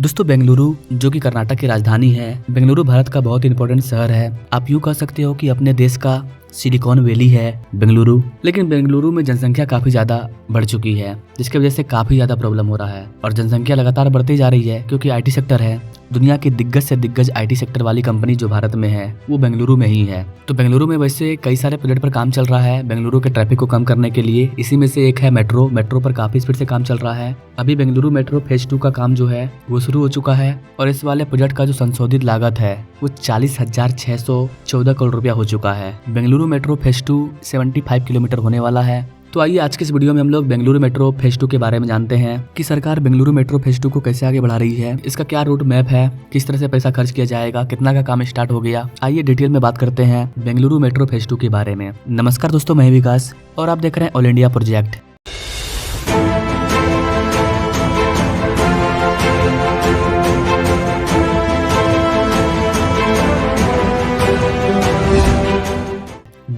दोस्तों बेंगलुरु जो कि कर्नाटक की राजधानी है, बेंगलुरु भारत का बहुत इंपॉर्टेंट शहर है। आप यूँ कह सकते हो कि अपने देश का सिलिकॉन वैली है बेंगलुरु। लेकिन बेंगलुरु में जनसंख्या काफी ज्यादा बढ़ चुकी है, जिसकी वजह से काफी ज्यादा प्रॉब्लम हो रहा है और जनसंख्या लगातार बढ़ती जा रही है क्योंकि आईटी सेक्टर है। दुनिया की दिग्गज से दिग्गज आईटी सेक्टर वाली कंपनी जो भारत में है वो बेंगलुरु में ही है। तो बेंगलुरु में वैसे कई सारे प्रोजेक्ट पर काम चल रहा है बेंगलुरु के ट्रैफिक को कम करने के लिए। इसी में से एक है मेट्रो। मेट्रो पर काफी स्पीड से काम चल रहा है। अभी बेंगलुरु मेट्रो फेज 2 का काम जो है वो शुरू हो चुका है और इस वाले प्रोजेक्ट का जो संशोधित लागत है वो 40,614 करोड़ रुपया हो चुका है। बेंगलुरु मेट्रो फेज 2 75 किलोमीटर होने वाला है। तो आइए आज के इस वीडियो में हम लोग बेंगलुरु मेट्रो फेज 2 के बारे में जानते हैं कि सरकार बेंगलुरु मेट्रो फेज 2 को कैसे आगे बढ़ा रही है, इसका क्या रूट मैप है, किस तरह से पैसा खर्च किया जाएगा, कितना का काम स्टार्ट हो गया। आइए डिटेल में बात करते हैं बेंगलुरु मेट्रो फेज 2 के बारे में। नमस्कार दोस्तों, मैं विकास और आप देख रहे हैं all India project.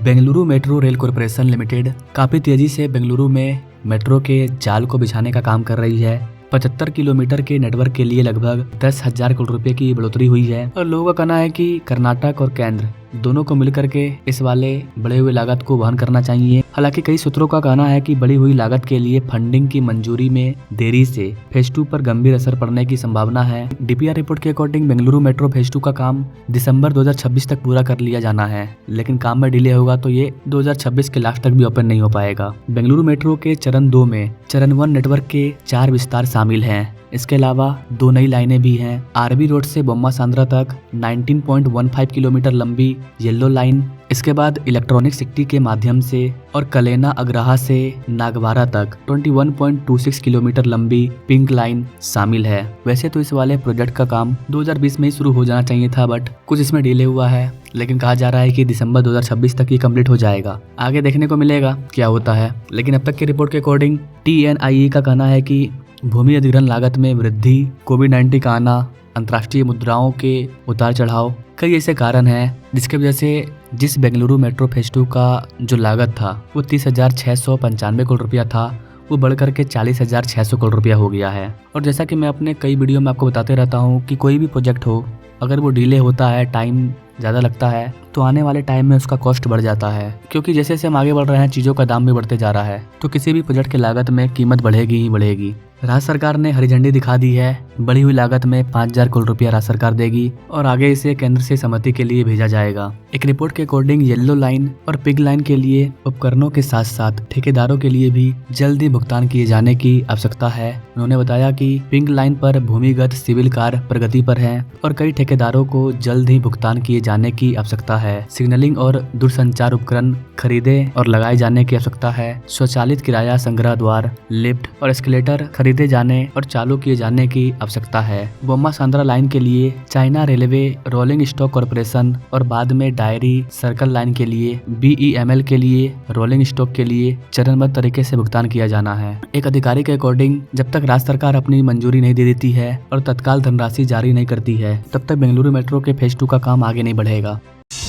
Bengaluru metro rail corporation limited काफी तेजी से बेंगलुरु में मेट्रो के जाल को बिछाने का काम कर रही है। 75 किलोमीटर के नेटवर्क के लिए लगभग 10,000 करोड़ रुपए की बढ़ोतरी हुई है और लोगों का कहना है कि कर्नाटक और केंद्र दोनों को मिलकर के इस वाले बढ़े हुए लागत को वहन करना चाहिए। हालांकि कई सूत्रों का कहना है कि बढ़ी हुई लागत के लिए फंडिंग की मंजूरी में देरी से फेज 2 पर गंभीर असर पड़ने की संभावना है। डीपीआर रिपोर्ट के अकॉर्डिंग बेंगलुरु मेट्रो फेज 2 का काम दिसंबर 2026 तक पूरा कर लिया जाना है, लेकिन काम में डिले होगा तो ये 2026 के लास्ट तक भी ओपन नहीं हो पाएगा। बेंगलुरु मेट्रो के चरण 2 में चरण 1 नेटवर्क के 4 विस्तार शामिल हैं। इसके अलावा 2 नई लाइनें भी हैं। आरबी रोड से बोम्मा सांद्रा तक 19.15 किलोमीटर लंबी येलो लाइन, इसके बाद इलेक्ट्रॉनिक सिटी के माध्यम से और कलेना अग्रहा से नागवारा तक 21.26 किलोमीटर लंबी पिंक लाइन शामिल है। वैसे तो इस वाले प्रोजेक्ट का काम 2020 में ही शुरू हो जाना चाहिए था, बट कुछ इसमें डिले हुआ है, लेकिन कहा जा रहा है कि दिसंबर 2026 तक ये कंप्लीट हो जाएगा। आगे देखने को मिलेगा क्या होता है। लेकिन अब तक की रिपोर्ट के अकॉर्डिंग TNIE का कहना है कि भूमि अधिग्रहण लागत में वृद्धि, कोविड-19 का आना, अंतर्राष्ट्रीय मुद्राओं के उतार चढ़ाव, कई ऐसे कारण हैं जिसकी वजह से जिस बेंगलुरु मेट्रो फेज 2 का जो लागत था वो 30,695 करोड़ रुपया था, वो बढ़कर के 40,600 करोड़ रुपया हो गया है। और जैसा कि मैं अपने कई वीडियो में आपको बताते रहता हूँ कि कोई भी प्रोजेक्ट हो, अगर वो डिले होता है, टाइम ज़्यादा लगता है, तो आने वाले टाइम में उसका कॉस्ट बढ़ जाता है, क्योंकि जैसे जैसे हम आगे बढ़ रहे हैं चीज़ों का दाम भी बढ़ते जा रहा है, तो किसी भी प्रोजेक्ट की लागत में कीमत बढ़ेगी ही बढ़ेगी। राज्य सरकार ने हरी झंडी दिखा दी है। बढ़ी हुई लागत में 5,000 करोड़ रुपया राज्य सरकार देगी और आगे इसे केंद्र से सहमति के लिए भेजा जाएगा। एक रिपोर्ट के अकॉर्डिंग येलो लाइन और पिंक लाइन के लिए उपकरणों के साथ साथ ठेकेदारों के लिए भी जल्द ही भुगतान किए जाने की आवश्यकता है। उन्होंने बताया कि पिंक लाइन पर भूमिगत सिविल कार्य प्रगति पर है और कई ठेकेदारों को जल्द ही भुगतान किए जाने की आवश्यकता है। सिग्नलिंग और दूरसंचार उपकरण खरीदे और लगाए जाने की आवश्यकता है। स्वचालित किराया संग्रह द्वार, लिफ्ट और एस्केलेटर खरीदे जाने और चालू किए जाने की आवश्यकता है। बोम्मा सांद्रा लाइन के लिए China railway rolling stock corporation और बाद में डायरी सर्कल लाइन के लिए BEML के लिए रोलिंग स्टॉक के लिए चरणबद्ध तरीके से भुगतान किया जाना है। एक अधिकारी के अकॉर्डिंग जब तक राज्य सरकार अपनी मंजूरी नहीं दे देती है और तत्काल धनराशि जारी नहीं करती है, तब तक बेंगलुरु मेट्रो के फेज 2 का काम आगे नहीं बढ़ेगा।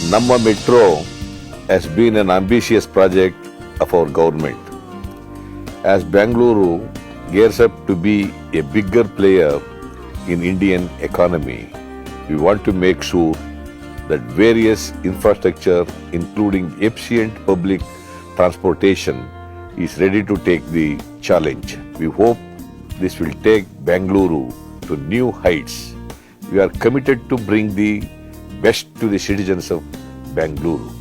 Namma Metro has been an ambitious project of our government. As Bengaluru gears up to be a bigger player in Indian economy, we want to make sure that various infrastructure, including efficient public transportation, is ready to take the challenge. We hope this will take Bengaluru to new heights. We are committed to bring the best to the citizens of Bengaluru.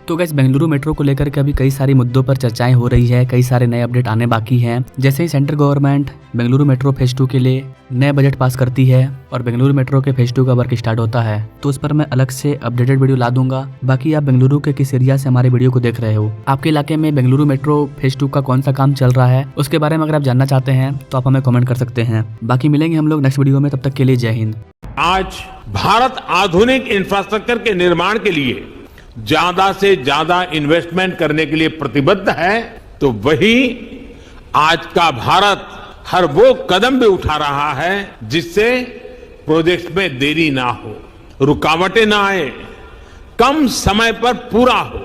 तो guys Bengaluru metro को लेकर के अभी कई सारी मुद्दों पर चर्चाएं हो रही है, कई सारे नए अपडेट आने बाकी हैं। जैसे ही central government Bengaluru metro phase 2 के लिए नए बजट पास करती है और बेंगलुरु मेट्रो के फेज 2 का वर्क स्टार्ट होता है, तो उस पर मैं अलग से अपडेटेड वीडियो ला दूंगा। बाकी आप बेंगलुरु के किस एरिया से हमारे वीडियो को देख रहे हो, आपके इलाके में बेंगलुरु मेट्रो फेज 2 का कौन सा काम चल रहा है, उसके बारे में अगर आप जानना चाहते हैं तो आप हमें कमेंट कर सकते हैं। बाकी मिलेंगे हम लोग नेक्स्ट वीडियो में, तब तक के लिए जय हिंद। आज भारत आधुनिक इंफ्रास्ट्रक्चर के निर्माण के लिए ज्यादा से ज्यादा इन्वेस्टमेंट करने के लिए प्रतिबद्ध है, तो वही आज का भारत हर वो कदम भी उठा रहा है जिससे प्रोजेक्ट्स में देरी ना हो, रुकावटें ना आए, कम समय पर पूरा हो।